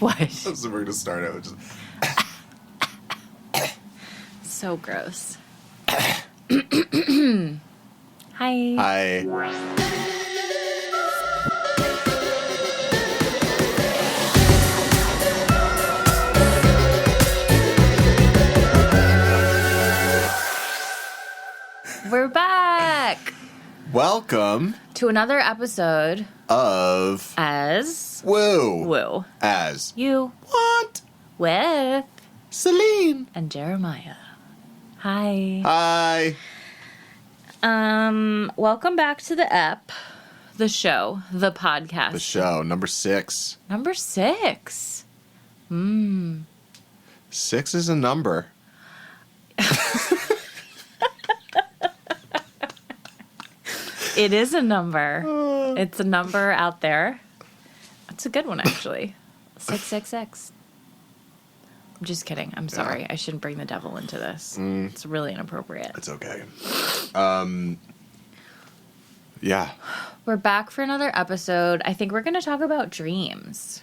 What? So we're going to start out with just... So gross. Hi. Hi. We're back. Welcome To another episode of... As... Woo. As As... You... Want... With... Celine. And Jeremiah. Hi. Hi. Welcome back to the the show, the podcast. The show, number 6. Number 6. 6 is a number. It is a number. It's a number out there. It's a good one, actually. 666. I'm just kidding. I'm sorry. Yeah. I shouldn't bring the devil into this. It's really inappropriate. It's okay. Yeah. We're back for another episode. I think we're going to talk about dreams.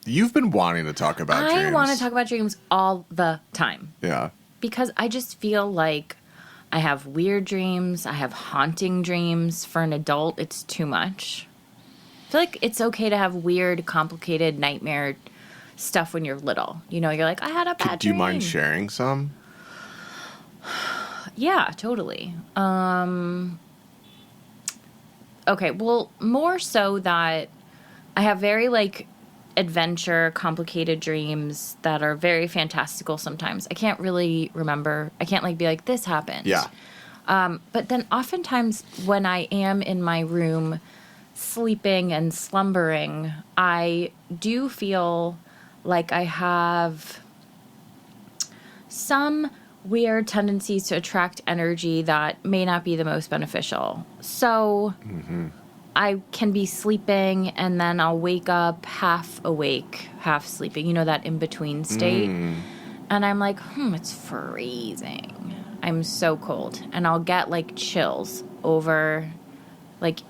You've been wanting to talk about dreams. I want to talk about dreams all the time. Yeah. Because I just feel like I have weird dreams. I have haunting dreams. For an adult, it's too much. I feel like it's okay to have weird, complicated nightmare stuff when you're little. You know, you're like, I had a bad dream. Do you mind sharing some? Yeah, totally. Okay, well, more so that I have very, adventure, complicated dreams that are very fantastical sometimes. I can't really remember. I can't, be like, this happened. Yeah. But then oftentimes when I am in my room sleeping and slumbering, I do feel like I have some weird tendencies to attract energy that may not be the most beneficial. So I can be sleeping and then I'll wake up half awake, half sleeping, that in-between state. And I'm like, it's freezing. I'm so cold. And I'll get chills over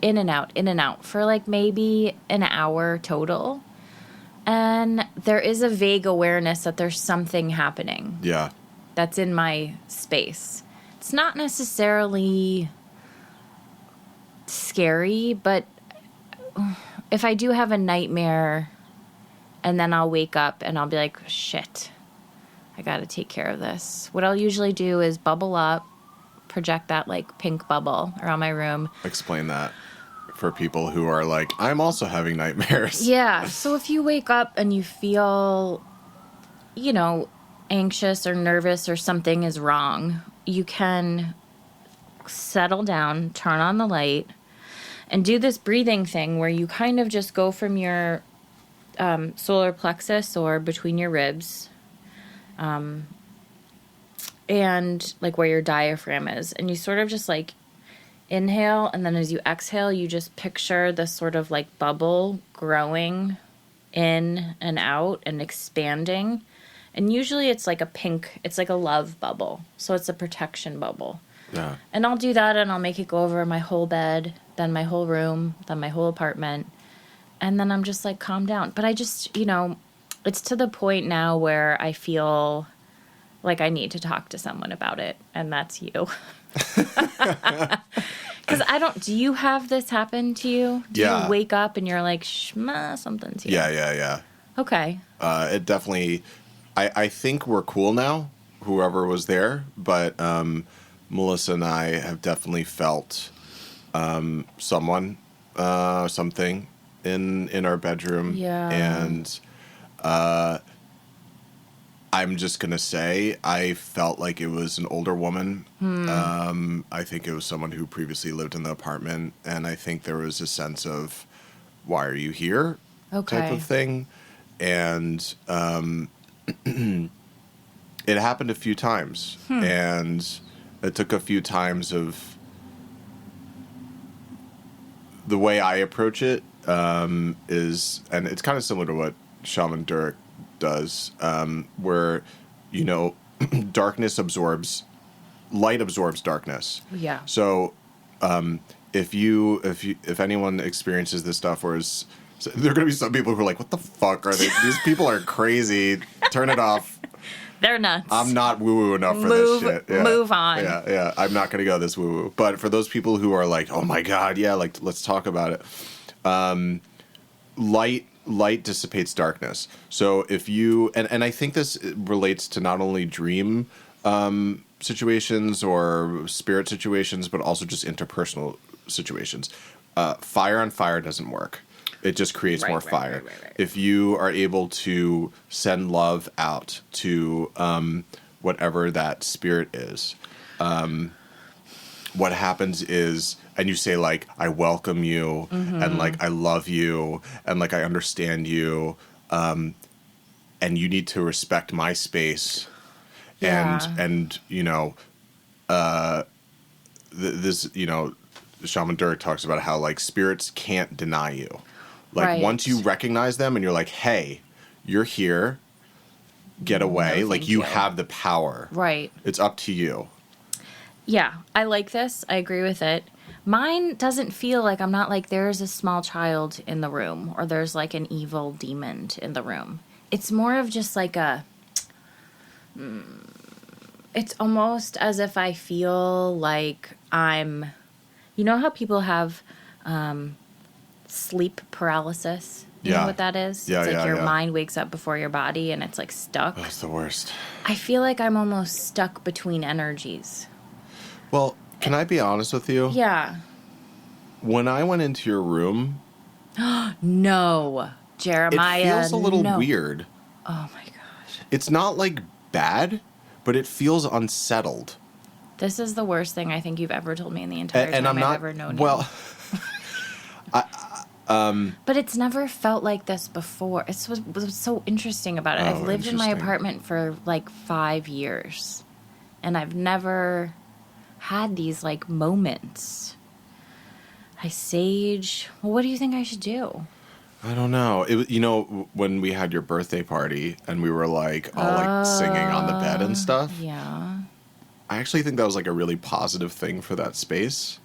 in and out for maybe an hour total. And there is a vague awareness that there's something happening. Yeah. That's in my space. It's not necessarily scary, but if I do have a nightmare and then I'll wake up and I'll be like, shit, I got to take care of this. What I'll usually do is bubble up, project that pink bubble around my room. Explain that for people who are like, I'm also having nightmares. Yeah. So if you wake up and you feel, anxious or nervous or something is wrong, you can settle down, turn on the light, and do this breathing thing where you kind of just go from your solar plexus or between your ribs and where your diaphragm is, and you sort of just inhale, and then as you exhale, you just picture this sort of bubble growing in and out and expanding. And usually it's a pink, it's a love bubble. So it's a protection bubble. Yeah. And I'll do that and I'll make it go over my whole bed, then my whole room, then my whole apartment. And then I'm just calm down. But I just, it's to the point now where I feel like I need to talk to someone about it. And that's you. Because do you have this happen to you? Do you wake up and you're like, shma, something's here? Yeah. Okay. It definitely... I think we're cool now, whoever was there, but Melissa and I have definitely felt something in our bedroom. Yeah. And I'm just going to say I felt like it was an older woman. I think it was someone who previously lived in the apartment, and I think there was a sense of, why are you here? Okay. Type of thing. And... it happened a few times, and it took a few times of the way I approach it is, and it's kind of similar to what Shaman Durek does, where, darkness absorbs, light absorbs darkness. Yeah. So if anyone experiences this stuff or is So there are going to be some people who are like, what the fuck are they? These people are crazy. Turn it off. They're nuts. I'm not woo-woo enough for this shit. Yeah. Move on. Yeah. I'm not going to go this woo-woo. But for those people who are like, oh my God, yeah, like, let's talk about it. Light dissipates darkness. So if you, and I think this relates to not only dream situations or spirit situations, but also just interpersonal situations. Fire on fire doesn't work. It just creates more fire. Right. If you are able to send love out to whatever that spirit is, what happens is, and you say like, I welcome you, and like, I love you, and like, I understand you, and you need to respect my space. Yeah. And you know, this, you know, Shaman Durek talks about how like spirits can't deny you. Like once you recognize them and you're like, hey, you're here, get away. No, like you have the power. Right. It's up to you. Yeah, I like this. I agree with it. Mine doesn't feel like I'm not like there's a small child in the room or there's like an evil demon in the room. It's more of just like it's almost as if I feel like I'm, you know how people have sleep paralysis? You know what that is? Yeah, it's like your yeah. mind wakes up before your body and it's like stuck. That's the worst. I feel like I'm almost stuck between energies. Well, can I be honest with you? Yeah. When I went into your room, No. Jeremiah. it feels a little weird. Oh my gosh. It's not like bad, but it feels unsettled. This is the worst thing I think you've ever told me in the entire And time I'm not, I've ever known well, you. But it's never felt like this before. It's what's so interesting about it. I've lived in my apartment for like 5 years. And I've never had these like moments. I sage. Well, what do you think I should do? I don't know. It, you know, when we had your birthday party and we were like all like singing on the bed and stuff. Yeah. I actually think that was like a really positive thing for that space.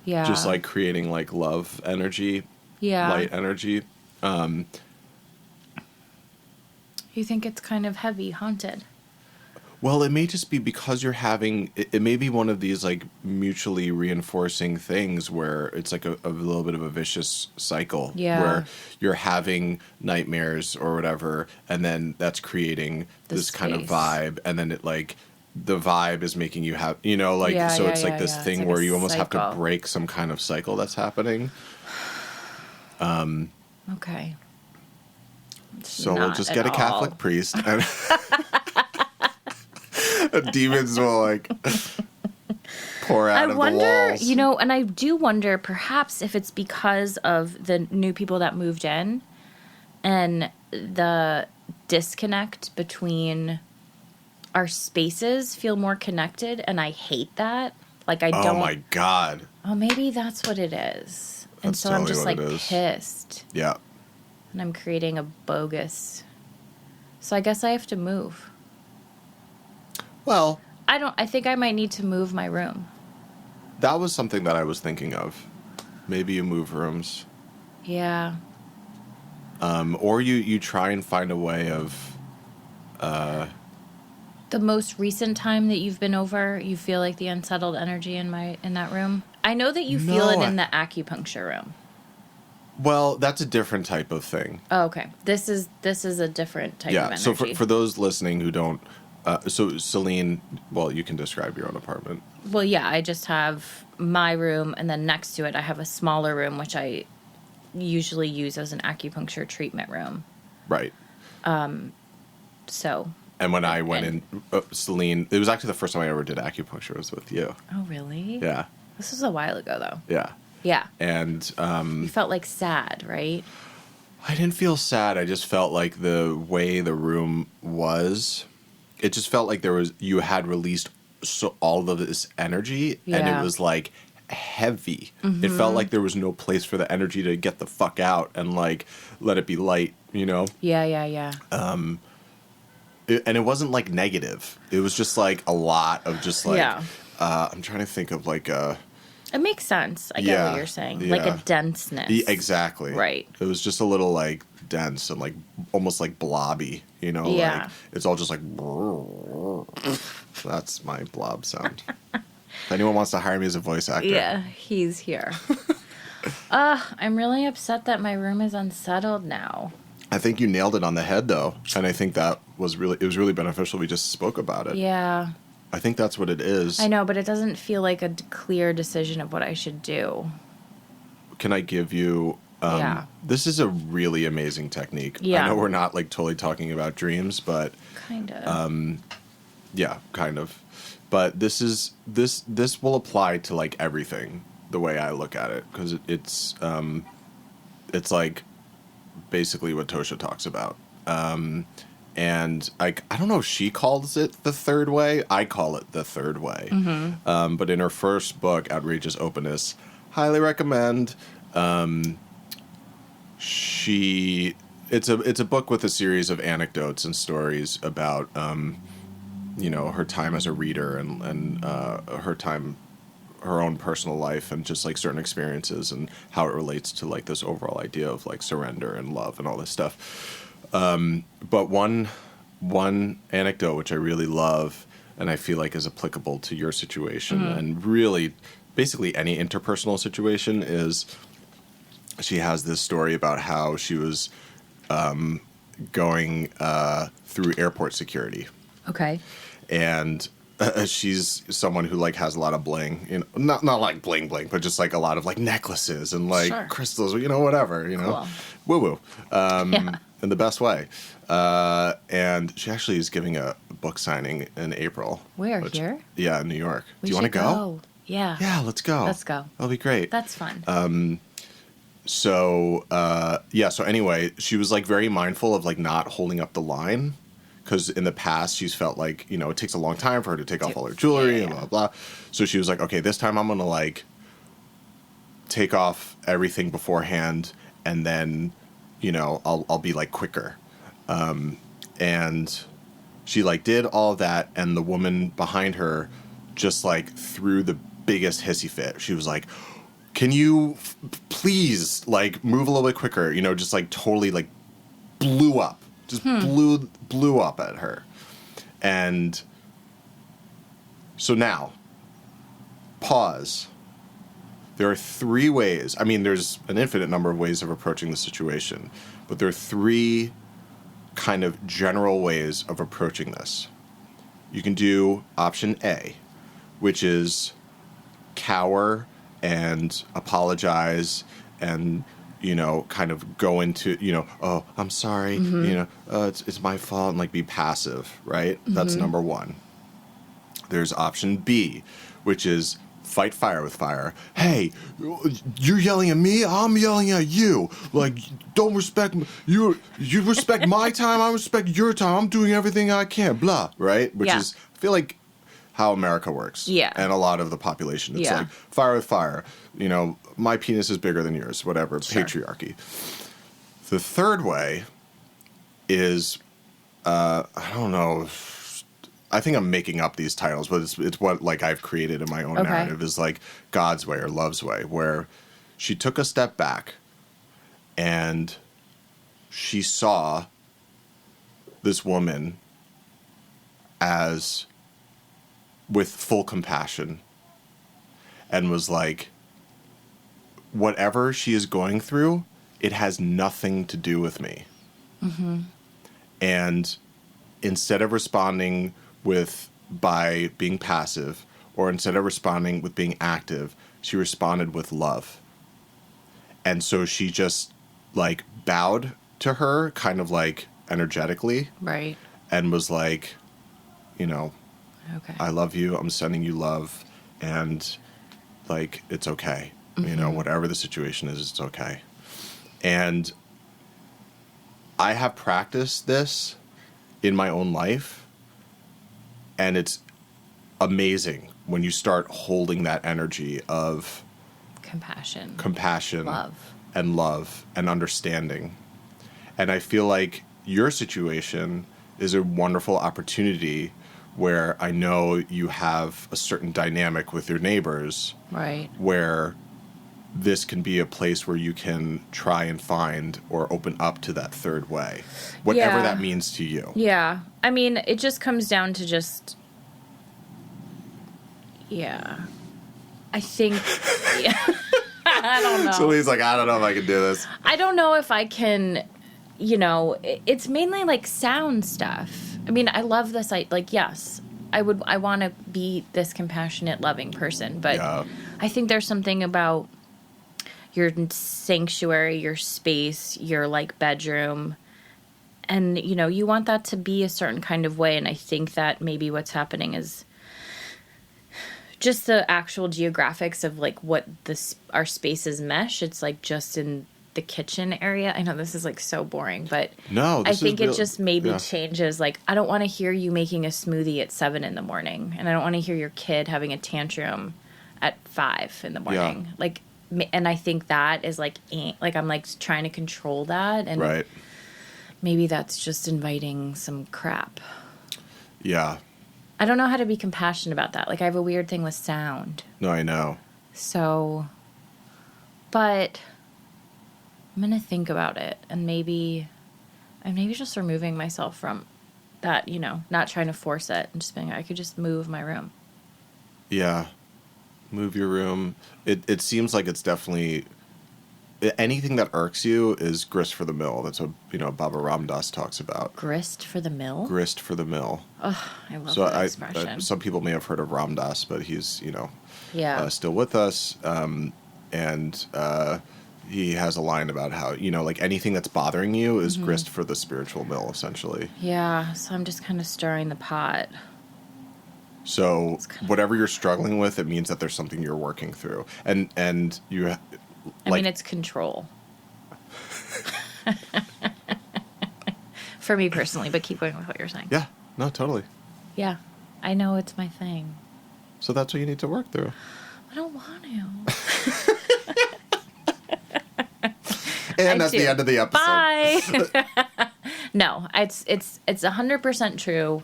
Yeah. Just like creating like love energy, light energy. You think it's kind of heavy, haunted? Well, it may just be because you're having, it may be one of these like mutually reinforcing things where it's like a little bit of a vicious cycle. Yeah. Where you're having nightmares or whatever, and then that's creating this kind of vibe, and then it like, the vibe is making you have, you know, like, so it's like this thing like where you almost cycle. have to break some kind of cycle that's happening. Okay. So we'll just get a Catholic priest and demons will like pour out of the walls. You know, and I do wonder perhaps if it's because of the new people that moved in and the disconnect between our spaces feel more connected, and I hate that. Like I don't. Oh my God. Oh, maybe that's what it is. And That's so I'm totally just what like it is. pissed. Yeah. And I'm creating a bogus. So I guess I have to move. Well, I think I might need to move my room. that was something that I was thinking of. Maybe you move rooms. Yeah. Or you try and find a way of The most recent time that you've been over, you feel like the unsettled energy in that room? I know that you feel it in the acupuncture room. well, that's a different type of thing. Oh, okay. This is a different type of energy. So for those listening who don't so Celine, well, you can describe your own apartment. Well, yeah, I just have my room, and then next to it I have a smaller room which I usually use as an acupuncture treatment room. Right. So. And when I went in, Celine, it was actually the first time I ever did acupuncture was with you. Oh, really? Yeah. This was a while ago, though. Yeah. Yeah. And You felt like sad, right? I didn't feel sad. I just felt like the way the room was, it just felt like you had released all of this energy, and it was like heavy. It felt like there was no place for the energy to get the fuck out and like let it be light, you know? Yeah. And it wasn't like negative. It was just like a lot of just like, Yeah. I'm trying to think of like It It makes sense. I get what you're saying. Like a denseness. Exactly. Right. It was just a little like dense and like almost like blobby, you know? Yeah. Like it's all just like that's my blob sound. If anyone wants to hire me as a voice actor. Yeah, he's here. I'm really upset that my room is unsettled now. I think you nailed it on the head though. And I think that was really beneficial. We just spoke about it. Yeah. I think that's what it is. I know, but it doesn't feel like a clear decision of what I should do. Can I give you... yeah. This is a really amazing technique. Yeah. I know we're not like totally talking about dreams, but... Kind of. Yeah, kind of. But this will apply to like everything the way I look at it, because it's like basically what Tosha talks about. And I don't know if she calls it the third way. I call it the third way. Mm-hmm. But in her first book, Outrageous Openness, highly recommend. It's a book with a series of anecdotes and stories about her time as a reader and her own personal life and just like certain experiences and how it relates to like this overall idea of like surrender and love and all this stuff. But one anecdote which I really love and I feel like is applicable to your situation and really basically any interpersonal situation is she has this story about how she was going through airport security. Okay. And she's someone who like has a lot of bling, you know, not like bling bling, but just like a lot of like necklaces and like crystals, you know, whatever, you know, woo woo, in the best way. And she actually is giving a book signing in April. Where, here? Yeah, in New York. Do you want to go? Yeah. Yeah, let's go. Let's go. That'll be great. That's fun. So anyway, she was like very mindful of like not holding up the line. Because in the past, she's felt like, you know, it takes a long time for her to take off all her jewelry and blah, blah. So she was like, okay, this time I'm going to, like, take off everything beforehand and then, you know, I'll be, like, quicker. And she, like, did all of that, and the woman behind her just, like, threw the biggest hissy fit. She was like, can you please, like, move a little bit quicker? You know, just, like, totally, like, blew up. Just blew up at her. And so now, pause. There are three ways. I mean, there's an infinite number of ways of approaching the situation, but there are three kind of general ways of approaching this. You can do option A, which is cower and apologize and you know, kind of go into, you know, oh, I'm sorry, you know, it's my fault, and like be passive, right? That's number one. There's option B, which is fight fire with fire. Hey, you're yelling at me, I'm yelling at you. Like, don't respect you respect my time, I respect your time. I'm doing everything I can, blah, right? Which is, I feel like how America works. Yeah. And a lot of the population. It's like fire with fire. You know, my penis is bigger than yours, whatever, patriarchy. The third way is, I don't know, I think I'm making up these titles, but it's what like I've created in my own narrative is like God's way or love's way, where she took a step back and she saw this woman as with full compassion and was like, whatever she is going through, it has nothing to do with me. And instead of responding by being passive, or instead of responding with being active, she responded with love. And so she just like bowed to her kind of like energetically. Right. And was like, you know, okay, I love you. I'm sending you love. And like, it's okay. You know, whatever the situation is, it's okay. And I have practiced this in my own life. And it's amazing when you start holding that energy of compassion, love and understanding. And I feel like your situation is a wonderful opportunity where I know you have a certain dynamic with your neighbors, Right. where this can be a place where you can try and find or open up to that third way, whatever that means to you. Yeah. I mean, it just comes down to just, I think, I don't know. So he's like, I don't know if I can do this. I don't know if I can, it's mainly like sound stuff. I mean, I love this. Yes, I want to be this compassionate, loving person, but I think there's something about your sanctuary, your space, your like bedroom, and you want that to be a certain kind of way. And I think that maybe what's happening is just the actual geographics of like what our spaces mesh. It's like just in the kitchen area. I know this is like so boring, but no, I think it just maybe changes. Like, I don't want to hear you making a smoothie at 7 a.m, and I don't want to hear your kid having a tantrum at 5 a.m. Like, and I think that is like I'm like trying to control that, and maybe that's just inviting some crap. Yeah. I don't know how to be compassionate about that. Like, I have a weird thing with sound. No, I know. So, but I'm going to think about it, and maybe just removing myself from that, not trying to force it, and just being, I could just move my room. Yeah. Move your room. It seems like it's definitely anything that irks you is grist for the mill. That's what Baba Ram Dass talks about. Grist for the mill? Grist for the mill. Oh, I love that expression. Some people may have heard of Ram Dass, but he's still with us, and he has a line about how like anything that's bothering you is grist for the spiritual mill, essentially. Yeah, so I'm just kind of stirring the pot. So whatever you're struggling with, it means that there's something you're working through, and you. I mean, it's control. For me personally, but keep going with what you're saying. Yeah, no, totally. Yeah, I know it's my thing. So that's what you need to work through. I don't want to. And that's the end of the episode. Bye. No, it's 100% true,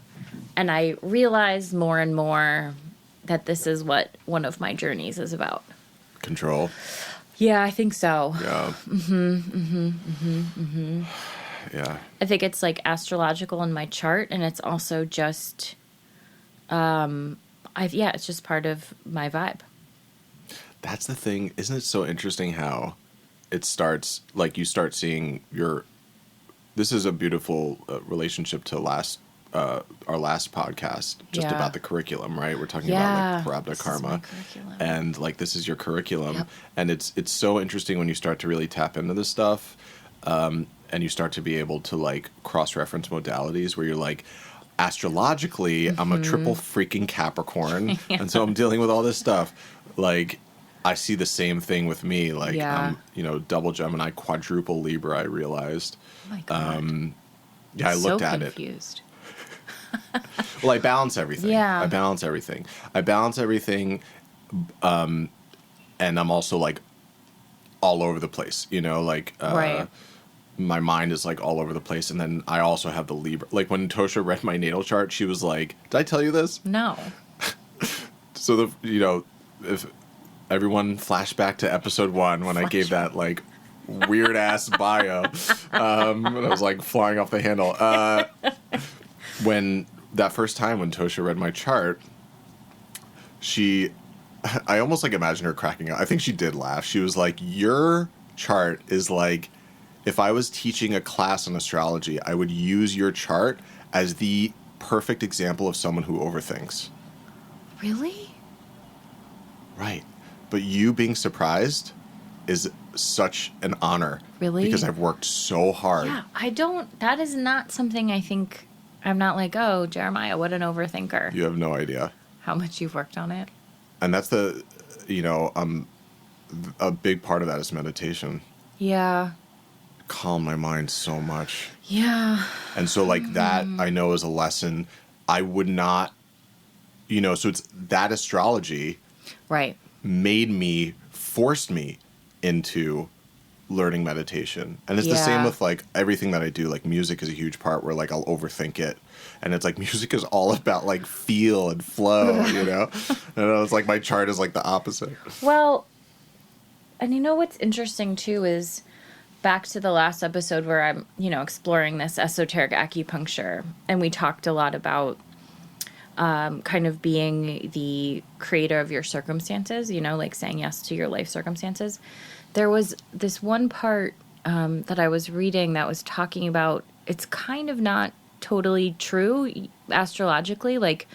and I realize more and more that this is what one of my journeys is about. Control. Yeah, I think so. Yeah. Yeah. I think it's like astrological in my chart, and it's also just, it's just part of my vibe. That's the thing. Isn't it so interesting how it starts, like you start seeing this is a beautiful relationship to our last podcast, just about the curriculum, right? We're talking about like Prarabdha Karma, and like this is your curriculum, and it's so interesting when you start to really tap into this stuff, and you start to be able to like cross-reference modalities where you're like, astrologically, I'm a triple freaking Capricorn, and so I'm dealing with all this stuff. Like, I see the same thing with me. Like, I'm double Gemini, quadruple Libra. I realized. Oh my God. I looked at confused. Well, I balance everything. Yeah. I balance everything. And I'm also like all over the place, right. My mind is like all over the place. And then I also have the Libra. Like when Tosha read my natal chart, she was like, did I tell you this? No. So if everyone flashback to episode 1 when I gave that like weird ass bio, and I was like flying off the handle. When that first time when Tosha read my chart, I almost like imagine her cracking up. I think she did laugh. She was like, your chart is like, if I was teaching a class on astrology, I would use your chart as the perfect example of someone who overthinks. Really? Right. But you being surprised is such an honor. Really? Because I've worked so hard. Yeah, that is not something I think. I'm not like, oh, Jeremiah, what an overthinker. You have no idea how much you've worked on it. And that's a big part of that is meditation. Yeah. Calm my mind so much. Yeah. And so like that I know is a lesson I would not, so it's that astrology. Right. Forced me into learning meditation. And it's the same Yeah. with like everything that I do. Like music is a huge part where like I'll overthink it. And it's like music is all about like feel and flow, you know? And it's like my chart is like the opposite. Well, and you know what's interesting too is back to the last episode where I'm, exploring this esoteric acupuncture. And we talked a lot about kind of being the creator of your circumstances, like saying yes to your life circumstances. There was this one part that I was reading that was talking about it's kind of not totally true astrologically. Like,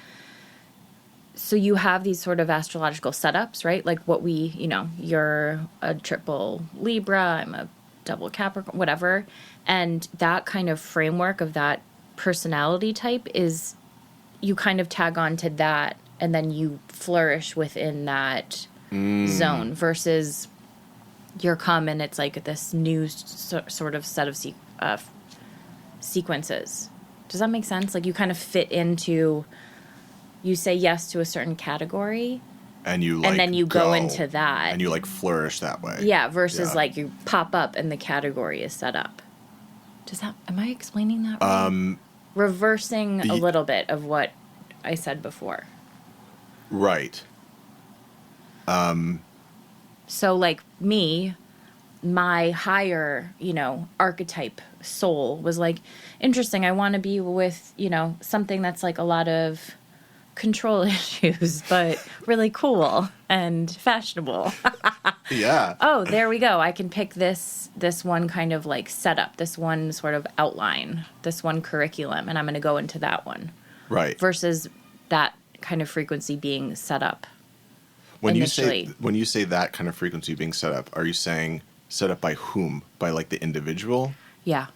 so you have these sort of astrological setups, right? Like what you're a triple Libra, I'm a double Capricorn, whatever. And that kind of framework of that personality type is you kind of tag on to that and then you flourish within that zone versus you're common. It's like this new sort of set of sequences. Does that make sense? Like you kind of fit into, you say yes to a certain category and you like and then you go into that and you like flourish that way. Yeah. Versus like you pop up and the category is set up. Am I explaining that right? Reversing a little bit of what I said before. Right. So like me, my higher, archetype soul was like, interesting. I want to be with, something that's like a lot of control issues, but really cool and fashionable. Yeah. Oh, there we go. I can pick this one kind of like setup, this one sort of outline, this one curriculum, and I'm going to go into that one. Right. Versus that kind of frequency being set up. When initially. you say that kind of frequency being set up, are you saying set up by whom? By like the individual? Yeah.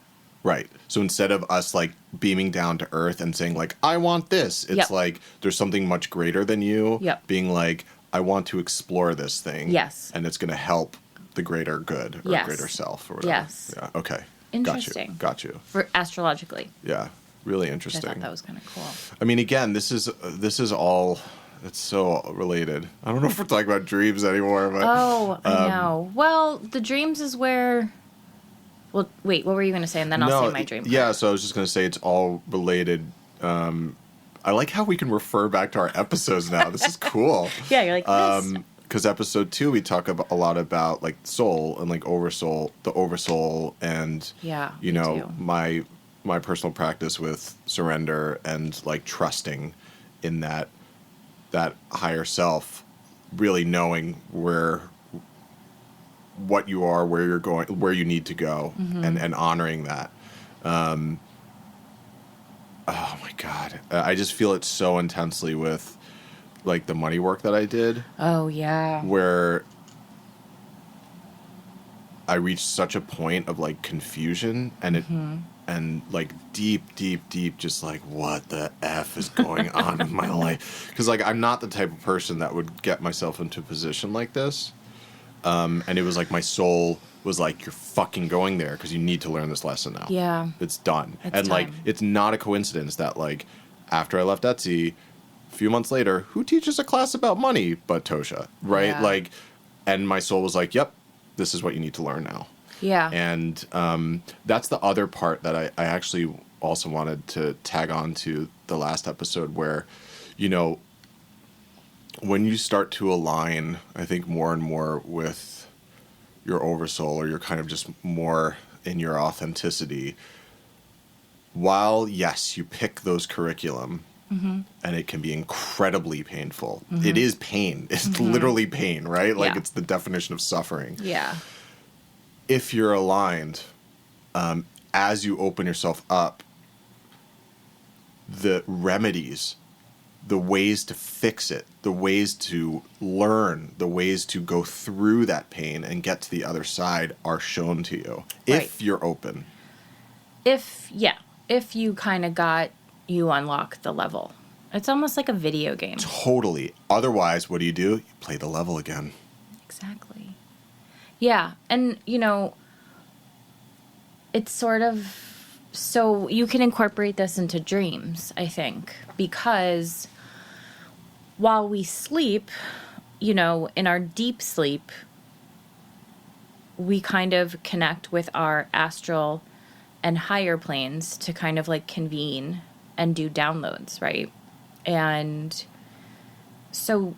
Right. So instead of us like beaming down to earth and saying like, I want this, it's like there's something much greater than you being like, I want to explore this thing. Yes. And it's going to help the greater good or greater self or whatever. Yes. Yeah. Okay. Interesting. Got you. For astrologically. Yeah. Really interesting. I thought that was kind of cool. I mean, again, this is all, it's so related. I don't know if we're talking about dreams anymore, but. Oh, I know. Well, the dreams is where. Well, wait, what were you going to say? And then I'll say my dream. Yeah, so I was just going to say it's all related. I like how we can refer back to our episodes now. This is cool. Yeah, you're like this. Because episode 2, we talk a lot about like soul and like the oversoul, and my personal practice with surrender and like trusting in that higher self, really knowing what you are, where you're going, where you need to go, and honoring that. Oh my God. I just feel it so intensely with like the money work that I did. Oh yeah. Where I reached such a point of like confusion and like deep, just like, what the F is going on in my life? Because like, I'm not the type of person that would get myself into a position like this. And it was like my soul was like, you're fucking going there because you need to learn this lesson now. Yeah. It's done. It's and like, time. it's not a coincidence that like, after I left Etsy, a few months later, who teaches a class about money but Tosha, right? Yeah. Like, and my soul was like, yep, this is what you need to learn now. Yeah. And that's the other part that I actually also wanted to tag on to the last episode where, when you start to align, I think more and more with your oversoul, or you're kind of just more in your authenticity, while, yes, you pick those curriculum, and it can be incredibly painful. It is pain. It's literally pain, right? Like it's the definition of suffering. Yeah. If you're aligned, as you open yourself up, the remedies, the ways to fix it, the ways to learn, the ways to go through that pain and get to the other side are shown to you. Right. If you're open. If you kind of you unlock the level. It's almost like a video game. Totally. Otherwise, what do? You play the level again. Exactly. Yeah. And, it's sort of, so you can incorporate this into dreams, I think, because while we sleep, in our deep sleep, we kind of connect with our astral and higher planes to kind of like convene and do downloads, right? And so,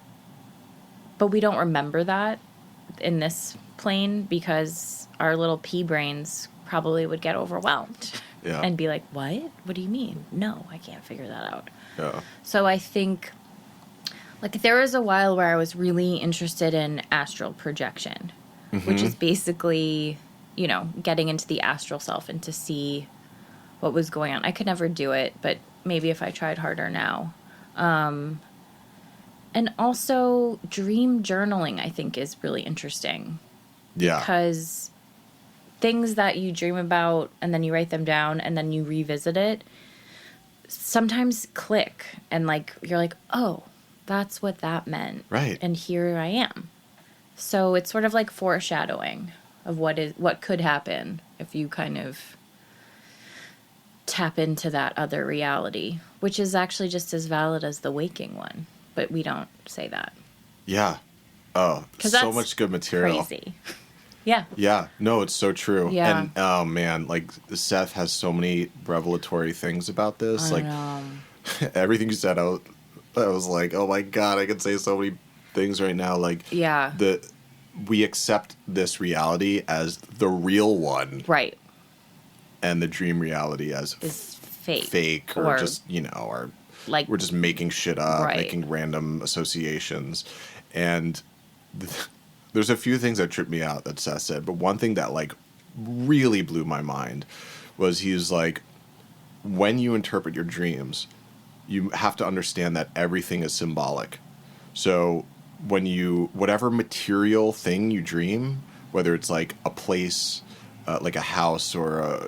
but we don't remember that in this plane because our little pea brains probably would get overwhelmed and be like, what? What do you mean? No, I can't figure that out. Yeah. So I think, like, there was a while where I was really interested in astral projection, which is basically, you know, getting into the astral self and to see what was going on. I could never do it, but maybe if I tried harder now. And also dream journaling, I think, is really interesting. Yeah. Because things that you dream about and then you write them down and then you revisit it sometimes click and like you're like, oh, that's what that meant. Right. And here I am. So it's sort of like foreshadowing of what could happen if you kind of tap into that other reality, which is actually just as valid as the waking one. But we don't say that. Yeah. Oh, so much good material. Crazy. Yeah. Yeah. No, it's so true. Yeah. And oh man, like Seth has so many revelatory things about this. I like know. everything you said, I was like, oh my God, I could say so many things right now. Like we accept this reality as the real one. Right. And the dream reality as is fake. Fake or just, you know, or like we're just making shit up, right. making random associations. And there's a few things that tripped me out that Seth said, but one thing that like really blew my mind was he's like, when you interpret your dreams, you have to understand that everything is symbolic. So when whatever material thing you dream, whether it's like a place, like a house or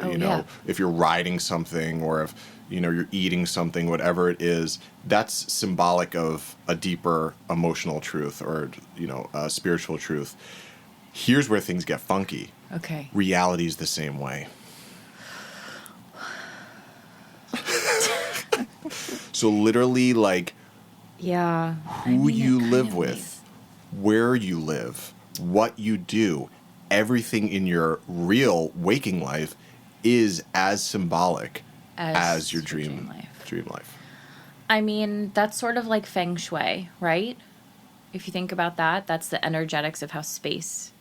if you're riding something or if, you know, you're eating something, whatever it is, that's symbolic of a deeper emotional truth or, you know, spiritual truth. Here's where things get funky. Okay. Reality is the same way. So literally, like, who you live with, where you live, what you do, everything in your real waking life is as symbolic as your dream life. I mean, that's sort of like Feng Shui, right? If you think about that, that's the energetics of how space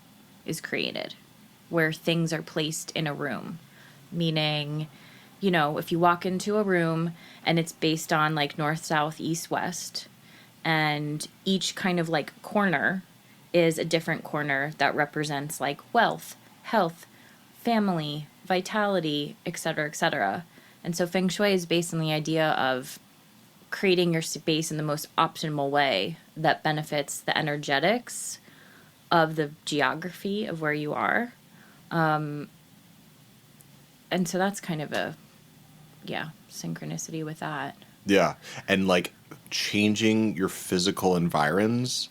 is created, where things are placed in a room. Meaning, you know, if you walk into a room and it's based on like north, south, east, west, and each kind of like corner is a different corner that represents like wealth, health, family, vitality, etc., etc. And so Feng Shui is based on the idea of creating your space in the most optimal way that benefits the energetics of the geography of where you are. And so that's kind of a, synchronicity with that. Yeah. And like changing your physical environs.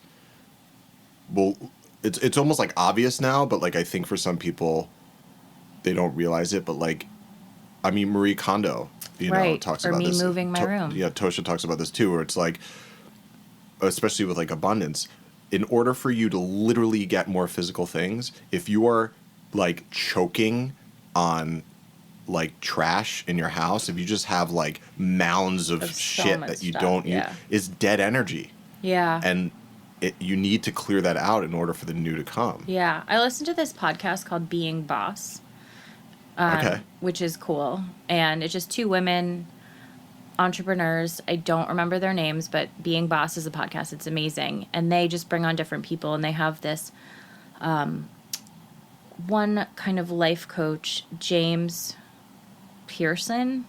Well, it's almost like obvious now, but like I think for some people, they don't realize it. But like, I mean, Marie Kondo, you know, talks about this. Or me moving my room. Yeah, Tosha talks about this too, where it's like, especially with like abundance, in order for you to literally get more physical things, if you are like choking on like trash in your house, if you just have like mounds of shit that you don't use, it's dead energy. Yeah. And you need to clear that out in order for the new to come. Yeah. I listened to this podcast called Being Boss. Which is cool. And it's just two women entrepreneurs. I don't remember their names, but Being Boss is a podcast. It's amazing. And they just bring on different people, and they have this one kind of life coach, James Pearson.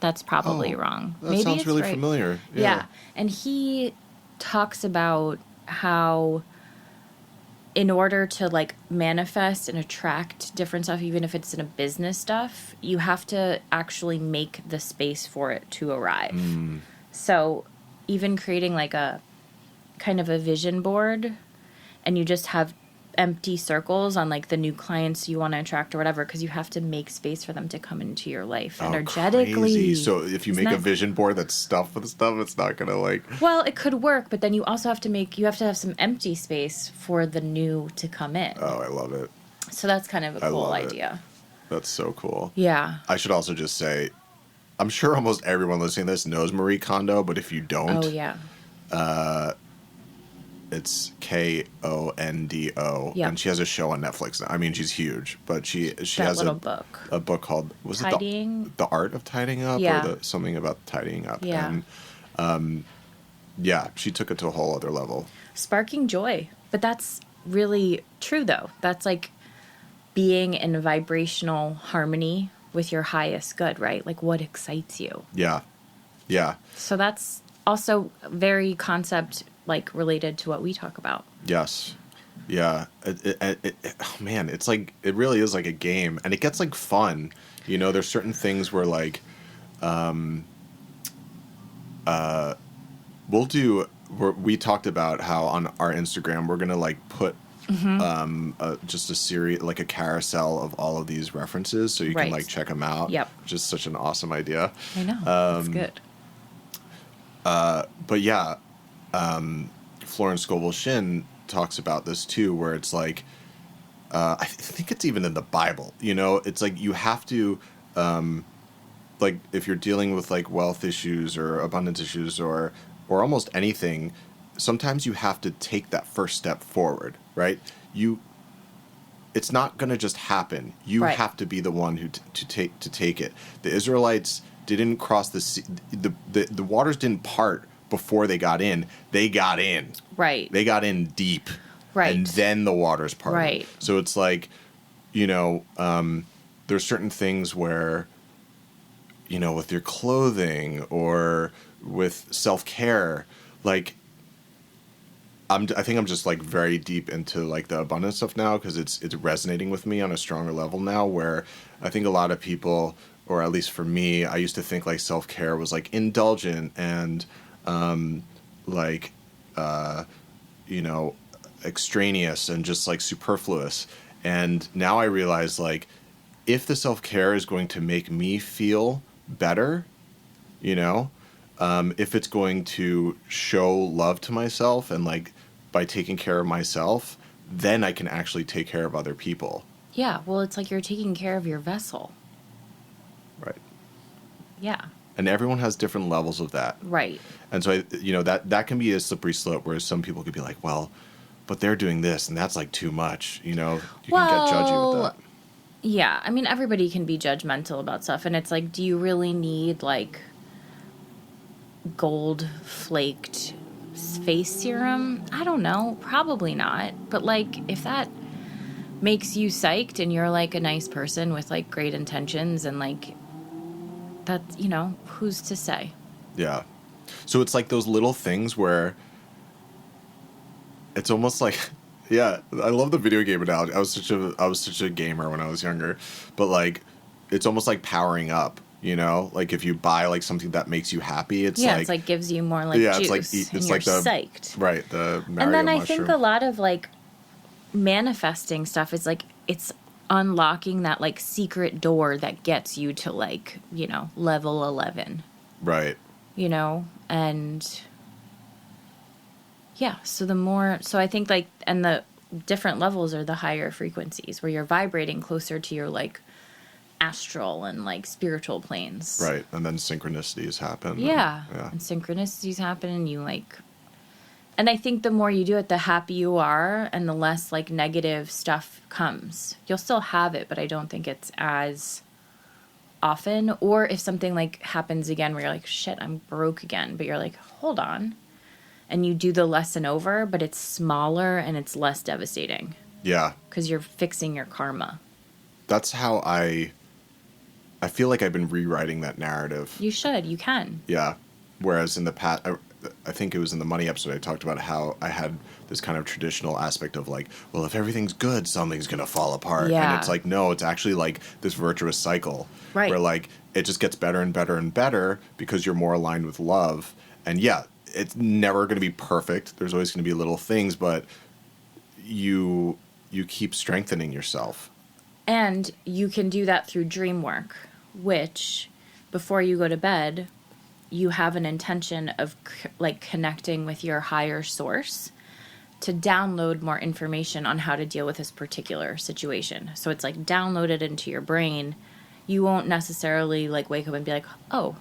That's probably wrong. That Maybe sounds it's really right. familiar. Yeah. And he talks about how in order to like manifest and attract different stuff, even if it's in a business stuff, you have to actually make the space for it to arrive. So even creating like a kind of a vision board, and you just have empty circles on like the new clients you want to attract or whatever, because you have to make space for them to come into your life energetically. Crazy. So if you make a vision board that's stuffed with stuff, it's not gonna like. Well, it could work, but then you also have to have some empty space for the new to come in. Oh, I love it. So that's kind of a cool idea. That's so cool. Yeah. I should also just say, I'm sure almost everyone listening to this knows Marie Kondo, but if you don't, Oh, yeah. it's Kondo, Yep. and she has a show on Netflix now. I mean, she's huge, but she That has little book. a book called Tidying? the Art of Tidying Up, Yeah. or something about tidying up. Yeah. And yeah, she took it to a whole other level. Sparking joy. But that's really true, though. That's like being in vibrational harmony with your highest good, right? Like what excites you. Yeah. Yeah. So that's also very concept like related to what we talk about. Yes. Yeah. Oh, man, it's like, it really is like a game, and it gets like fun. You know, there's certain things where like, we talked about how on our Instagram, we're going to like put, just a series, like a carousel of all of these references, so you can like check them out. Yep. Which is such an awesome idea. I know. That's good. But yeah, Florence Scovel Shinn talks about this too, where it's like, I think it's even in the Bible, you know, it's like you have to, like if you're dealing with like wealth issues or abundance issues or almost anything, sometimes you have to take that first step forward, right? It's not going to just happen. You have to be the one who to take it. The Israelites didn't cross the sea. The waters didn't part before they got in. They got in. Right. They got in deep. Right. And then the waters parted. Right. So it's like, you know, there's certain things where, you know, with your clothing or with self-care, like, I think I'm just like very deep into like the abundance stuff now, because it's resonating with me on a stronger level now, where I think a lot of people, or at least for me, I used to think like self-care was like indulgent and like you know, extraneous and just like superfluous. And now I realize, like, if the self-care is going to make me feel better, you know, if it's going to show love to myself and like by taking care of myself, then I can actually take care of other people. Yeah. Well, it's like you're taking care of your vessel. Right. Yeah. And everyone has different levels of that. Right. And so, you know, that can be a slippery slope, where some people could be like, well, but they're doing this and that's like too much, you know, you can get judgy with that. Yeah. I mean, everybody can be judgmental about stuff. And it's like, do you really need like gold flaked face serum? I don't know. Probably not. But like, if that makes you psyched and you're like a nice person with like great intentions and like that, you know, who's to say? Yeah. So it's like those little things where it's almost like, yeah, I love the video game analogy. I was such a gamer when I was younger, but like, it's almost like powering up. You know, like if you buy like something that makes you happy, it's like gives you more like juice. It's like the psyched, right? The Mario and then mushroom. I think a lot of like manifesting stuff is like it's unlocking that like secret door that gets you to like, you know, level 11, right? You know, and yeah. So I think like, and the different levels are the higher frequencies where you're vibrating closer to your like astral and like spiritual planes, right? And then synchronicities happen. Yeah. And synchronicities happen, and you like, and I think the more you do it, the happier you are, and the less like negative stuff comes. You'll still have it, but I don't think it's as often. Or if something like happens again where you're like, shit, I'm broke again, but you're like, hold on, and you do the lesson over, but it's smaller and it's less devastating. Yeah, because you're fixing your karma. That's how I feel like I've been rewriting that narrative. You should. You can. Yeah. Whereas in the past, I think it was in the money episode, I talked about how I had this kind of traditional aspect of like, well, if everything's good, something's going to fall apart. Yeah. And it's like, no, it's actually like this virtuous cycle. Right. Where like it just gets better and better and better because you're more aligned with love. And yeah, it's never going to be perfect. There's always going to be little things, but you keep strengthening yourself. And you can do that through dream work, which before you go to bed, you have an intention of like connecting with your higher source to download more information on how to deal with this particular situation. So it's like downloaded into your brain. You won't necessarily like wake up and be like, oh,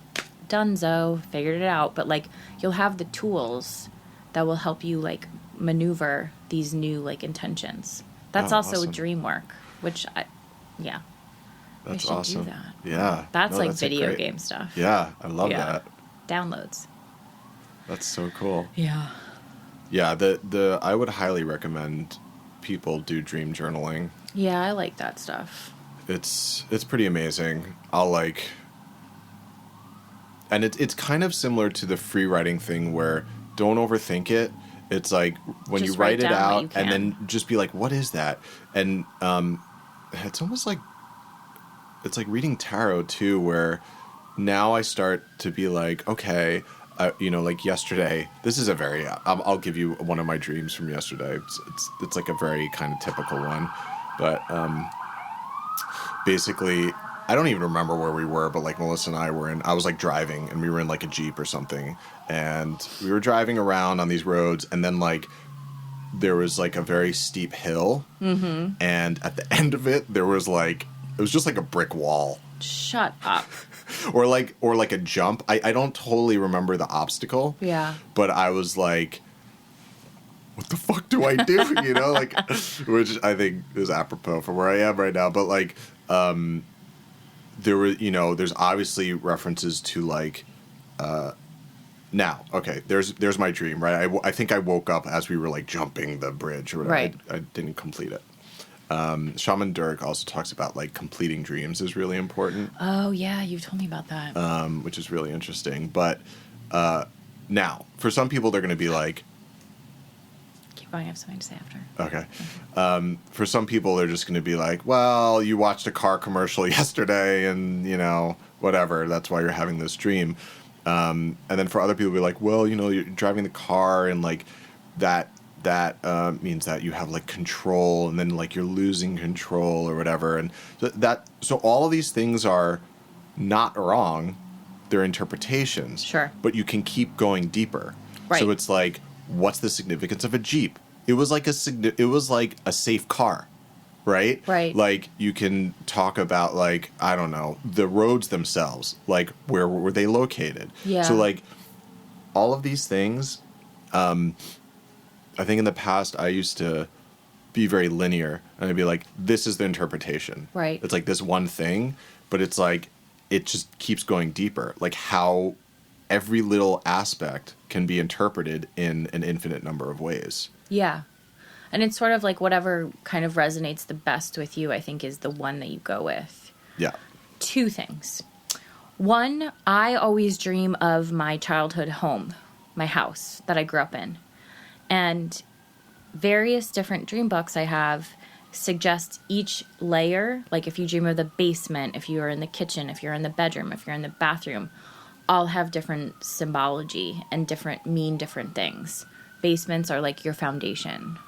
donezo, figured it out. But like you'll have the tools that will help you like maneuver these new like intentions. That's also awesome. dream work, which yeah. That's should awesome. do that. Yeah. That's No, like that's video great. game stuff. Yeah, I love Yeah. that. Downloads. That's so cool. Yeah. Yeah, the I would highly recommend people do dream journaling. Yeah, I like that stuff. It's pretty amazing. I'll like, and it's kind of similar to the free writing thing where don't overthink it. It's like when Just you write it write down what out you and can. then just be like, what is that? And it's almost like it's like reading tarot too, where now I start to be like, okay. You know, like yesterday, this is a very, I'll give you one of my dreams from yesterday. It's like a very kind of typical one. But basically, I don't even remember where we were, but like Melissa and I was like driving and we were in like a Jeep or something. And we were driving around on these roads and then like there was like a very steep hill. Mm-hmm. And at the end of it, there was like, it was just like a brick wall. Shut up. or like a jump. I don't totally remember the obstacle. Yeah. But I was like, what the fuck do I do? You know, like, which I think is apropos for where I am right now. But like, there were, you know, there's obviously references to like, now, okay, there's my dream, right? I think I woke up as we were like jumping the bridge or whatever. Right. I didn't complete it. Shaman Durek also talks about like completing dreams is really important. Oh yeah, you've told me about that. Which is really interesting. But now, for some people, they're going to be like, Keep going, I have something to say after. okay. For some people, they're just going to be like, well, you watched a car commercial yesterday and, you know, whatever. That's why you're having this dream. And then for other people, be like, well, you know, you're driving the car and like that means that you have like control and then like you're losing control or whatever. And so all of these things are not wrong. They're interpretations. Sure. But you can keep going deeper. Right. So it's like, what's the significance of a Jeep? It was like a safe car, right? Right. Like you can talk about like, I don't know, the roads themselves, like where were they located? Yeah. So like all of these things, I think in the past I used to be very linear and I'd be like, this is the interpretation. Right. It's like this one thing, but it's like, it just keeps going deeper. Like how every little aspect can be interpreted in an infinite number of ways. Yeah. And it's sort of like whatever kind of resonates the best with you, I think, is the one that you go with. Yeah. Two things. One, I always dream of my childhood home, my house that I grew up in. And various different dream books I have suggest each layer, like if you dream of the basement, if you are in the kitchen, if you're in the bedroom, if you're in the bathroom, all have different symbology and mean different things. Basements are like your foundation.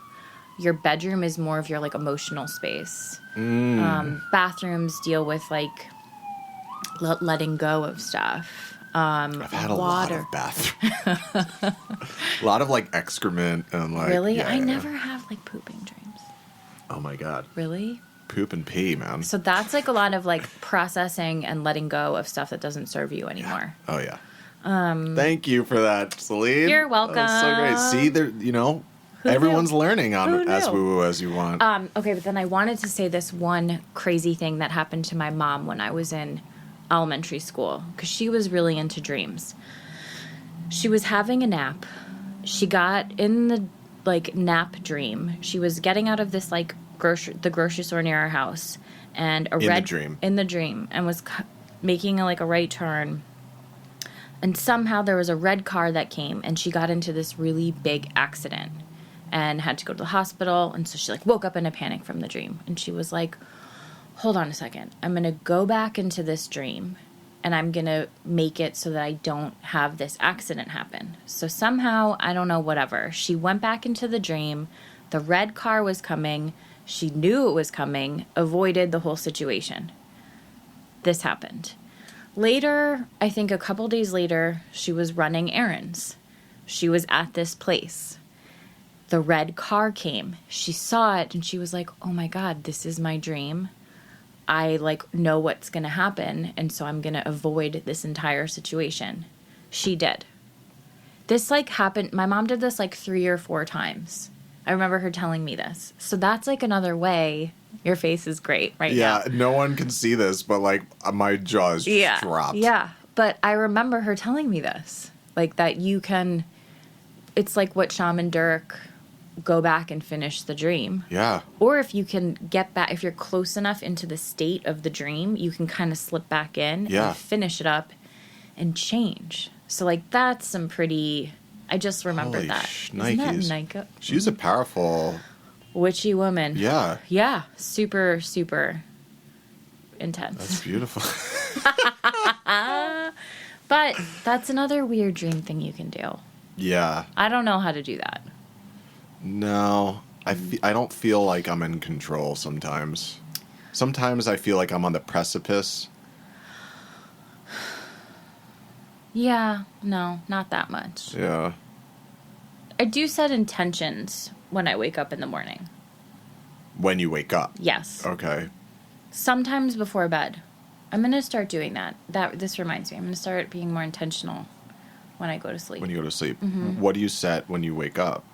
Your bedroom is more of your like emotional space. Bathrooms deal with like letting go of stuff. I've had a lot of bathroom. A lot of like excrement and like. Really? Yeah, I yeah. never have like pooping dreams. Oh my God. Really? Poop and pee, man. So that's like a lot of like processing and letting go of stuff that doesn't serve you anymore. Oh yeah. Thank you for that, Celine. You're welcome. That was so great. See, there, you know, Who everyone's knew? learning on Who As knew? Woo Woo As You Want. Okay, but then I wanted to say this one crazy thing that happened to my mom when I was in elementary school, because she was really into dreams. She was having a nap. She got in the like nap dream. She was getting out of this like the grocery store near our house, and in the dream, and was making a right turn. And somehow there was a red car that came, and she got into this really big accident and had to go to the hospital. And so she like woke up in a panic from the dream, and she was like, hold on a second. I'm going to go back into this dream and I'm going to make it so that I don't have this accident happen. So somehow, I don't know, whatever. She went back into the dream. The red car was coming. She knew it was coming, avoided the whole situation. This happened. Later, I think a couple days later, she was running errands. She was at this place. the red car came. She saw it and she was like, oh my God, this is my dream. I like know what's going to happen. And so I'm going to avoid this entire situation. She did. This like happened. My mom did this like 3 or 4 times. I remember her telling me this. So that's like another way. Your face is great right now. Yeah, no one can see this, but like my jaw is dropped. Yeah. But I remember her telling me this. Like that you can, it's like what Shaman Durek, go back and finish the dream. Yeah. Or if you can get back, if you're close enough into the state of the dream, you can kind of slip back in and finish it up and change. So like that's some pretty, I just remembered that. Isn't that Nika? She's a powerful witchy woman. Yeah. Yeah. Super, super intense. That's beautiful. But that's another weird dream thing you can do. Yeah. I don't know how to do that. No. I don't feel like I'm in control sometimes. Sometimes I feel like I'm on the precipice. Yeah. No, not that much. Yeah. I do set intentions when I wake up in the morning. When you wake up? Yes. Okay. Sometimes before bed. I'm going to start doing that. This reminds me. I'm going to start being more intentional when I go to sleep. When you go to sleep. Mm-hmm. What do you set when you wake up?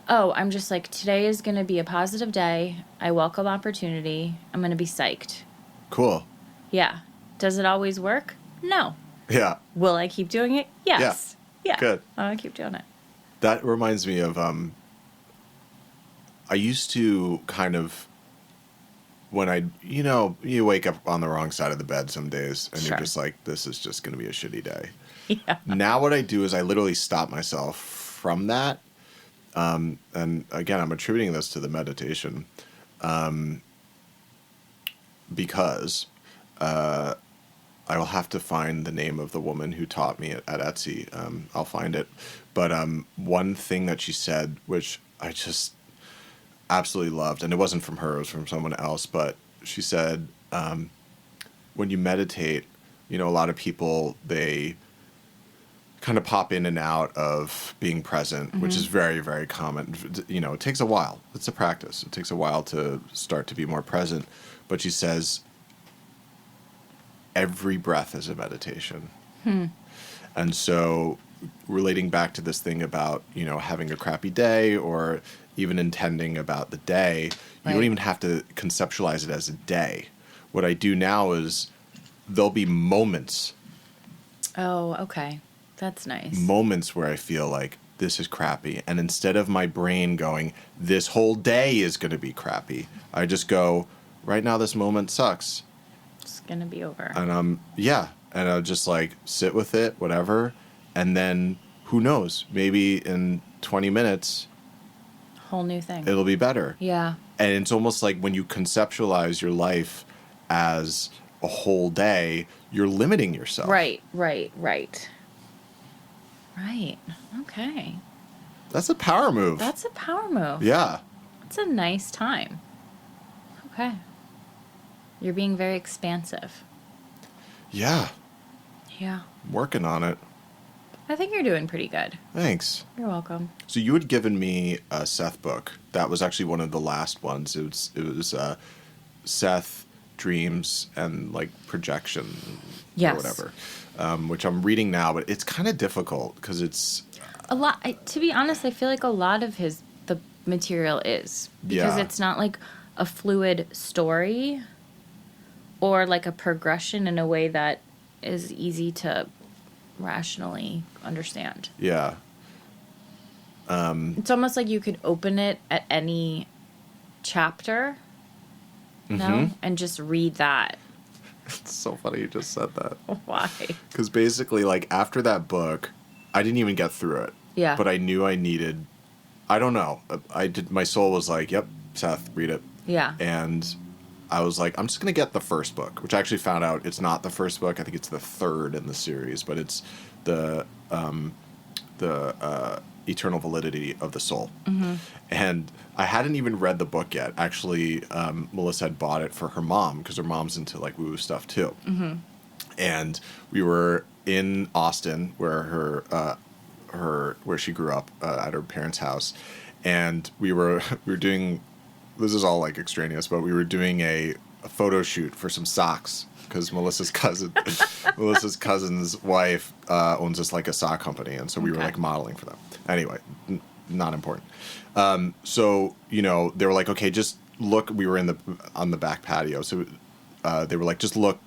Oh, I'm just like, today is going to be a positive day. I welcome opportunity. I'm going to be psyched. Cool. Yeah. Does it always work? No. Yeah. Will I keep doing it? Yes. Yeah. Good. I'll keep doing it. That reminds me of, I used to kind of, when you wake up on the wrong side of the bed some days and you're just like, this is just going to be a shitty day. Yeah. Now what I do is I literally stop myself from that. And again, I'm attributing this to the meditation, because I will have to find the name of the woman who taught me at Etsy. I'll find it. But one thing that she said, which I just absolutely loved, and it wasn't from her, it was from someone else, but she said, when you meditate, a lot of people, they kind of pop in and out of being present, which is very, very common. It takes a while. It's a practice. It takes a while to start to be more present. But she says, every breath is a meditation. And so relating back to this thing about, having a crappy day or even intending about the day, you don't even have to conceptualize it as a day. What I do now is there'll be moments. Oh, okay. That's nice. Moments where I feel like this is crappy. And instead of my brain going, this whole day is going to be crappy, I just go, right now this moment sucks. It's going to be over. And and I'll just like sit with it, whatever. And then who knows, maybe in 20 minutes, whole new thing. It'll be better. Yeah. And it's almost like when you conceptualize your life as a whole day, you're limiting yourself. Right. Okay. That's a power move. Yeah. It's a nice time. Okay. You're being very expansive. Yeah. Yeah. I'm working on it. I think you're doing pretty good. Thanks. You're welcome. So you had given me a Seth book. That was actually one of the last ones. It was Seth, dreams, and like projection, or whatever, which I'm reading now. But it's kind of difficult because it's a lot. To be honest, I feel like a lot of the material is because it's not like a fluid story or like a progression in a way that is easy to rationally understand. Yeah. It's almost like you could open it at any chapter, and just read that. It's so funny you just said that. Why? Because basically, like, after that book, I didn't even get through it. Yeah. But I knew I needed, I don't know. My soul was like, yep, Seth, read it. Yeah. And I was like, I'm just going to get the first book, which I actually found out it's not the first book. I think it's the third in the series, but it's the Eternal Validity of the Soul. And I hadn't even read the book yet. Actually, Melissa had bought it for her mom because her mom's into like woo-woo stuff too. And we were in Austin where where she grew up at her parents' house. and we were doing, this is all like extraneous, but we were doing a photo shoot for some socks because Melissa's cousin's wife owns this like a sock company, and so we were like modeling for them. Anyway, not important. So they were like, okay, just look. We were on the back patio, so they were like, just look,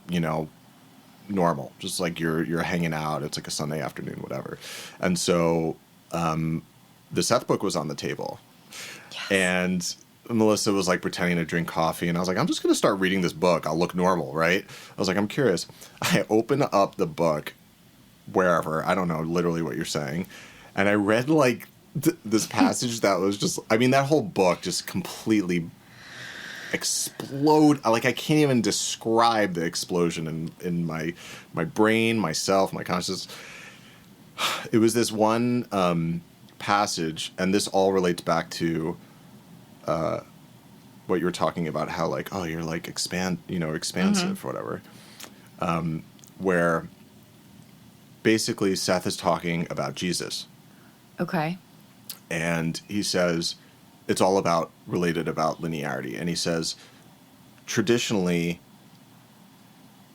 normal, just like you're hanging out. It's like a Sunday afternoon, whatever. And so the Seth book was on the table, and Melissa was like pretending to drink coffee, and I was like, I'm just gonna start reading this book. I'll look normal, right? I was like, I'm curious. I open up the book, wherever, I don't know literally what you're saying, and I read like this passage that was just, I mean, that whole book just completely explode. Like, I can't even describe the explosion in my brain, myself, my consciousness. It was this one passage, and this all relates back to what you were talking about, how like, oh, you're like expansive, or whatever. Where basically Seth is talking about Jesus. Okay. And he says it's all about linearity. And he says traditionally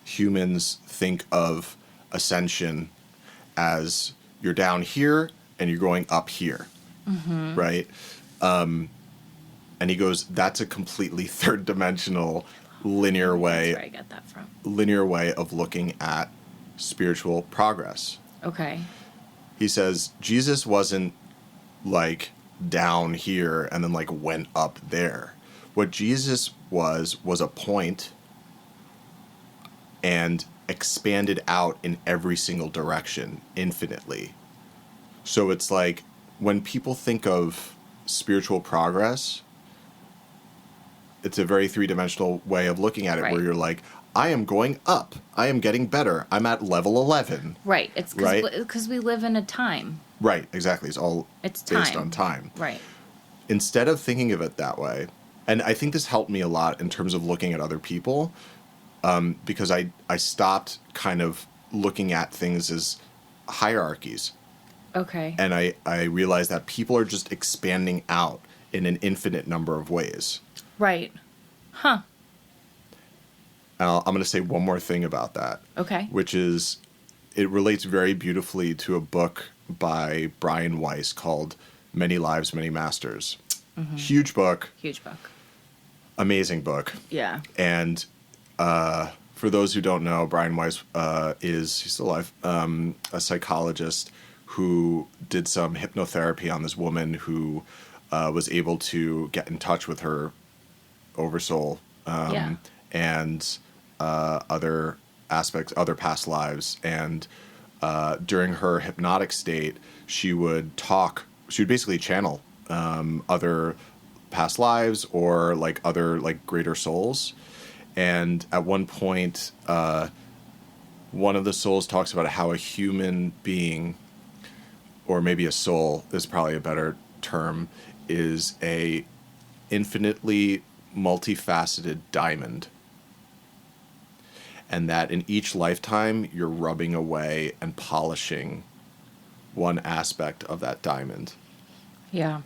humans think of ascension as you're down here and you're going up here, right? And he goes, that's a completely third dimensional linear way. That's where I get that from. Linear way of looking at spiritual progress. Okay. He says Jesus wasn't like down here and then like went up there. What Jesus was a point and expanded out in every single direction infinitely. So it's like when people think of spiritual progress, it's a very three-dimensional way of looking at it, right. Where you're like, I am going up. I am getting better. I'm at level 11. Right. It's because we live in a time. Right, exactly. It's based on time. Right. Instead of thinking of it that way, and I think this helped me a lot in terms of looking at other people, because I stopped kind of looking at things as hierarchies. Okay. And I realized that people are just expanding out in an infinite number of ways. Right. Huh. And I'm going to say one more thing about that. Okay. Which is, it relates very beautifully to a book by Brian Weiss called Many Lives, Many Masters. Mm-hmm. Huge book. Huge book. Amazing book. Yeah. And for those who don't know, Brian Weiss he's still alive, a psychologist who did some hypnotherapy on this woman who was able to get in touch with her oversoul and other aspects, other past lives. And during her hypnotic state, she would basically channel other past lives or like other like greater souls. And at one point, one of the souls talks about how a human being, or maybe a soul is probably a better term, is a infinitely multifaceted diamond. And that in each lifetime, you're rubbing away and polishing one aspect of that diamond. Yeah.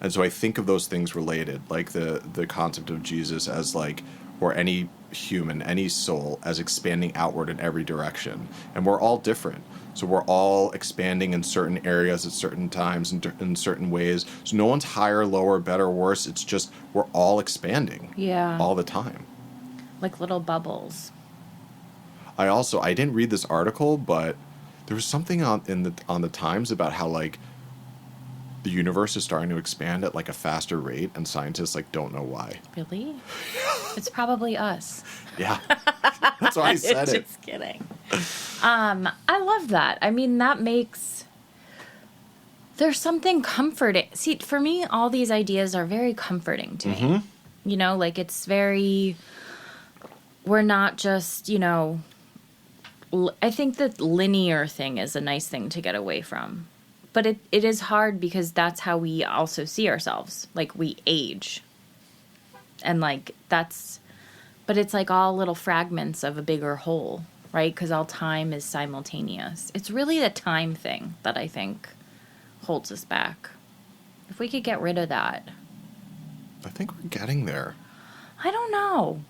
And so I think of those things related, like the concept of Jesus as like, or any human, any soul, as expanding outward in every direction. And we're all different. So we're all expanding in certain areas at certain times and in certain ways. So no one's higher, lower, better, worse. It's just we're all expanding. Yeah. All the time. Like little bubbles. I didn't read this article, but there was something on the Times about how like the universe is starting to expand at like a faster rate, and scientists like don't know why. Really? It's probably us. Yeah. That's why I said it. Just kidding. I love that. I mean, there's something comforting. See, for me, all these ideas are very comforting to me. You know, like it's very, we're not just, I think the linear thing is a nice thing to get away from. But it is hard because that's how we also see ourselves. Like we age. And like but it's like all little fragments of a bigger whole, right? Because all time is simultaneous. It's really the time thing that I think holds us back. If we could get rid of that. I think we're getting there. I don't know.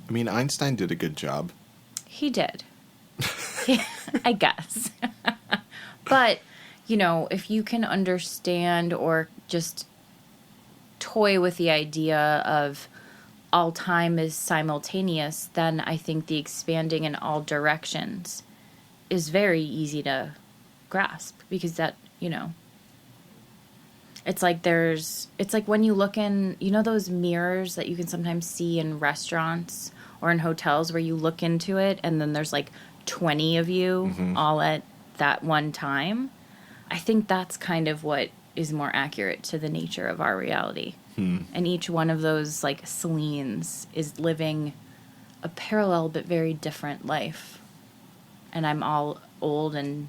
I mean, Einstein did a good job. He did. I guess. But, you know, if you can understand or just toy with the idea of all time is simultaneous, then I think the expanding in all directions is very easy to grasp, because that, you know, it's like when you look in, you know, those mirrors that you can sometimes see in restaurants or in hotels where you look into it and then there's like 20 of you all at that one time. I think that's kind of what is more accurate to the nature of our reality. And each one of those like Celines is living a parallel but very different life. And I'm all old and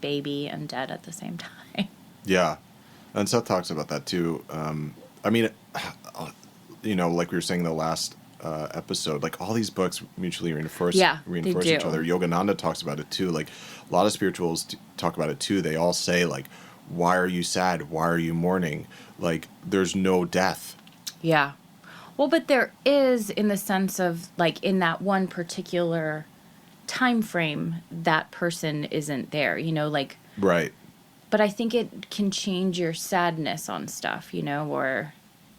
baby and dead at the same time. Yeah. And Seth talks about that too. I mean, you know, like we were saying in the last episode, like all these books mutually reinforce each other. Yogananda talks about it too. Like a lot of spirituals talk about it too. They all say like, why are you sad? Why are you mourning? Like there's no death. Yeah. Well, but there is, in the sense of like in that one particular time frame, that person isn't there, you know, like. Right. But I think it can change your sadness on stuff, you know, or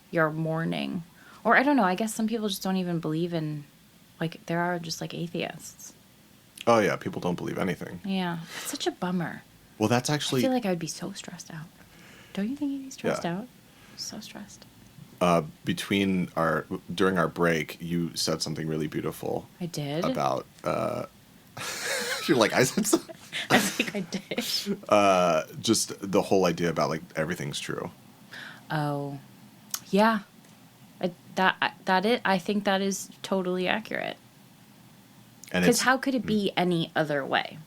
your mourning. Or I don't know, I guess some people just don't even believe in, like, there are just, like, atheists. Oh, yeah, people don't believe anything. Yeah, it's such a bummer. Well, that's actually... I feel like I would be so stressed out. Don't you think you'd be stressed out? So stressed. During our break, you said something really beautiful. I did? About, you're like, I said something. I think I did. Just the whole idea about, like, everything's true. Oh, yeah. I think that is totally accurate. Because how could it be any other way?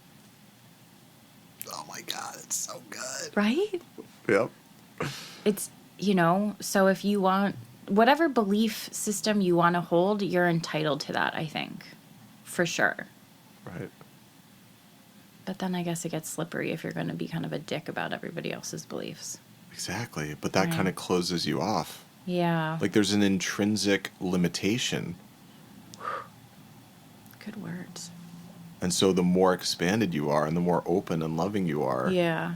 Oh my God, it's so good. Right? Yep. It's, you know, so if you want, whatever belief system you want to hold, you're entitled to that, I think. For sure. Right. But then I guess it gets slippery if you're going to be kind of a dick about everybody else's beliefs. Exactly. But that kind of closes you off. Yeah. Like there's an intrinsic limitation. Good words. And so the more expanded you are and the more open and loving you are. Yeah.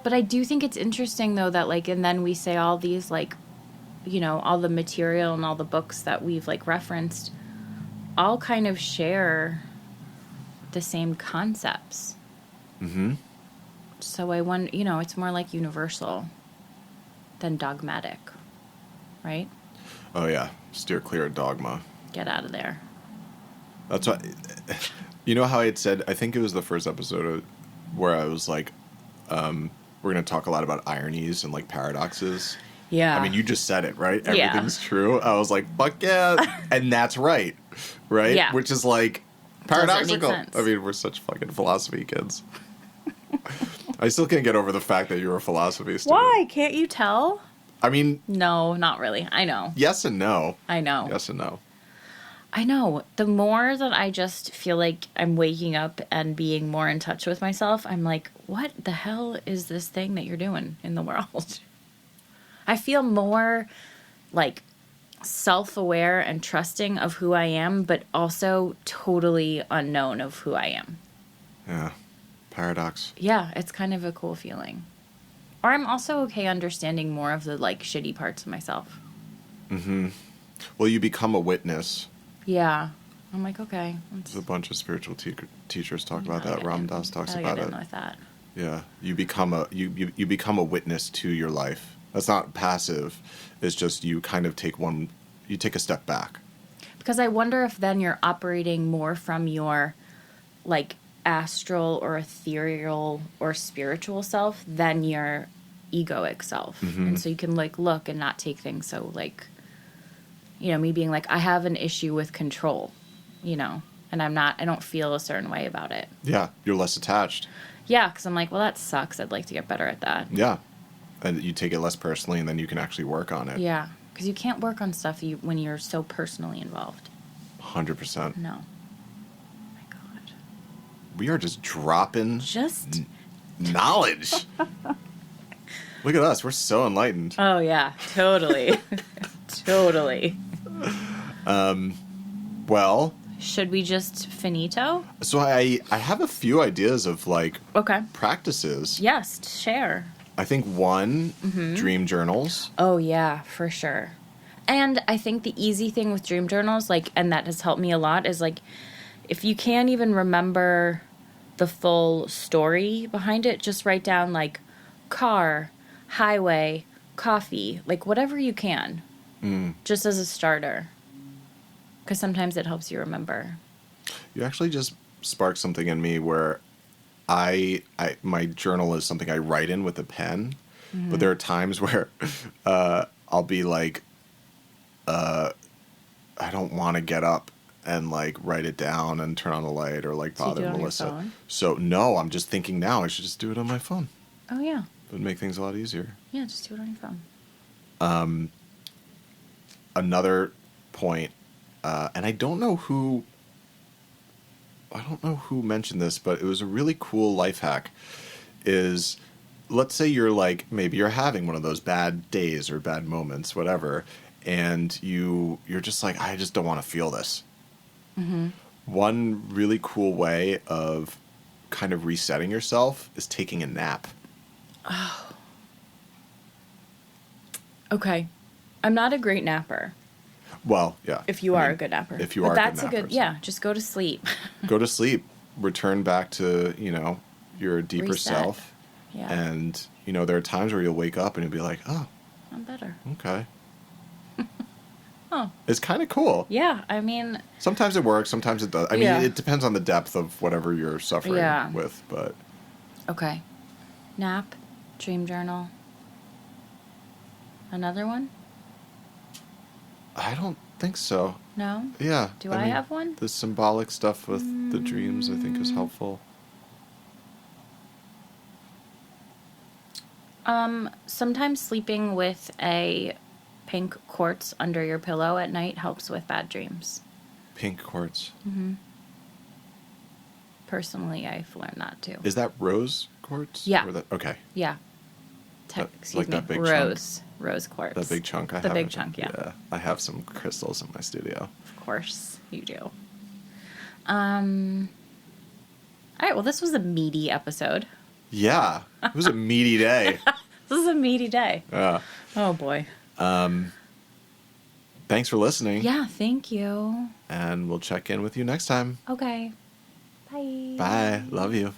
But I do think it's interesting, though, that, like, and then we say all these, like, you know, all the material and all the books that we've, like, referenced all kind of share the same concepts. Mm-hmm. So I wonder, you know, it's more like universal than dogmatic, right? Oh, yeah. Steer clear of dogma. Get out of there. That's what... You know how I had said, I think it was the first episode where I was like, we're going to talk a lot about ironies and, like, paradoxes. Yeah. I mean, you just said it, right? Everything's true. I was like, fuck yeah. And that's right. Right? Yeah. Which is, like, paradoxical. Doesn't make sense. I mean, we're such fucking philosophy kids. I still can't get over the fact that you're a philosophy student. Why? Can't you tell? I mean... No, not really. I know. Yes and no. I know. Yes and no. I know. The more that I just feel like I'm waking up and being more in touch with myself, I'm like, what the hell is this thing that you're doing in the world? I feel more like self-aware and trusting of who I am, but also totally unknown of who I am. Yeah. Paradox. Yeah, it's kind of a cool feeling. Or I'm also okay understanding more of the, like, shitty parts of myself. Mm-hmm. Well, you become a witness. Yeah. I'm like, okay. There's a bunch of spiritual teachers talk about that. Ram Dass talks about it. With that. Yeah. You become a witness to your life. That's not passive. It's just you kind of take a step back. Because I wonder if then you're operating more from your, like, astral or ethereal or spiritual self than your egoic self. Mm-hmm. And so you can, like, look and not take things so, like, you know, me being like, I have an issue with control, you know, and I don't feel a certain way about it. Yeah, you're less attached. Yeah, because I'm like, well, that sucks. I'd like to get better at that. Yeah, and you take it less personally, and then you can actually work on it. Yeah, because you can't work on stuff when you're so personally involved. 100%. No. Oh my God. We are just dropping Just knowledge. Look at us. We're so enlightened. Oh, yeah. Totally. Totally. Well, Should we just finito? so I have a few ideas of like Okay. practices. Yes, share. I think one, dream journals. Oh, yeah, for sure. And I think the easy thing with dream journals, like, and that has helped me a lot, is like, if you can't even remember the full story behind it, just write down like car, highway, coffee, like whatever you can, just as a starter. Because sometimes it helps you remember. You actually just sparked something in me where my journal is something I write in with a pen, but there are times where I'll be like, I don't want to get up and like write it down and turn on the light or like So you do bother it on your Melissa. phone? So no, I'm just thinking now I should just do it on my phone. Oh, yeah. It would make things a lot easier. Yeah, just do it on your phone. Another point, and I don't know who mentioned this, but it was a really cool life hack, is let's say you're like, maybe you're having one of those bad days or bad moments, whatever, and you're just like, I just don't want to feel this. One really cool way of kind of resetting yourself is taking a nap. Okay. I'm not a great napper. Well, yeah. If you are a good napper. If you but are that's a good napper. yeah, just go to sleep. Go to sleep. Return back to, your deeper Reset. self. Yeah. And, there are times where you'll wake up and you'll be like, oh, I'm better. okay. Oh. It's kind of cool. Yeah, I mean, Sometimes it works, sometimes it does. I mean, Yeah. it depends on the depth of whatever you're suffering Yeah. with, but okay. Nap, dream journal. Another one? I don't think so. No? Yeah. Do I have one? The symbolic stuff with the dreams, I think, is helpful. Sometimes sleeping with a pink quartz under your pillow at night helps with bad dreams. Pink quartz. Personally, I've learned that too. Is that rose quartz? Yeah. Okay. Yeah. Like that big Rose quartz. That big chunk I have. The big chunk, yeah. Yeah. I have some crystals in my studio. Of course you do. All right, well, this was a meaty episode. Yeah. It was a meaty day. This is a meaty day. Yeah. Oh, boy. Thanks for listening. Yeah, thank you. And we'll check in with you next time. Okay. Bye. Bye. Love you.